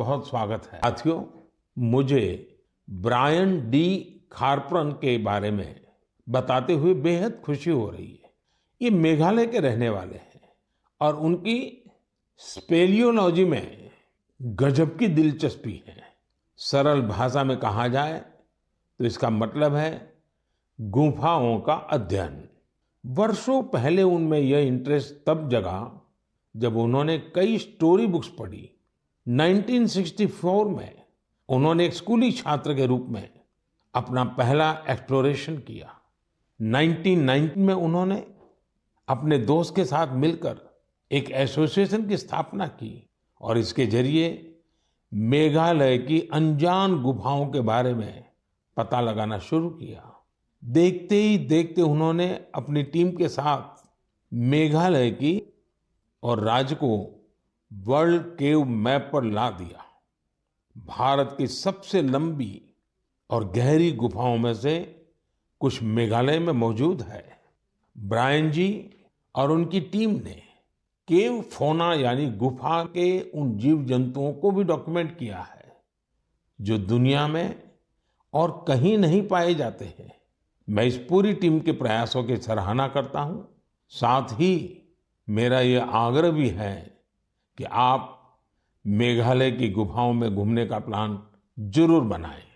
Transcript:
बहुत स्वागत है। साथियों, मुझे ब्रायन डी खारप्रन के बारे में बताते हुए बेहद खुशी हो रही है। ये मेघालय के रहने वाले हैं और उनकी स्पेलियोलॉजी में गजब की दिलचस्पी है। सरल भाषा में कहा जाए तो इसका मतलब है गुफाओं का अध्ययन। वर्षों पहले उनमें यह इंटरेस्ट तब जगा जब उन्होंने कई स्टोरी बुक्स पढ़ी। 1964 में उन्होंने एक स्कूली छात्र के रूप में अपना पहला एक्सप्लोरेशन किया। 1990 में उन्होंने अपने दोस्त के साथ मिलकर एक एसोसिएशन की स्थापना की और इसके जरिए मेघालय की अनजान गुफाओं के बारे में पता लगाना शुरू किया। देखते ही देखते उन्होंने अपनी टीम के साथ मेघालय की और राज्य को वर्ल्ड केव मैप पर ला दिया। भारत की सबसे लंबी और गहरी गुफाओं में से कुछ मेघालय में मौजूद है। ब्रायन जी और उनकी टीम ने केव फौना यानी गुफा के उन जीव जंतुओं को भी डॉक्यूमेंट किया है जो दुनिया में और कहीं नहीं पाए जाते हैं। मैं इस पूरी टीम के प्रयासों की सराहना करता हूं। साथ ही मेरा ये आग्रह भी है कि आप मेघालय की गुफाओं में घूमने का प्लान जरूर बनाएं।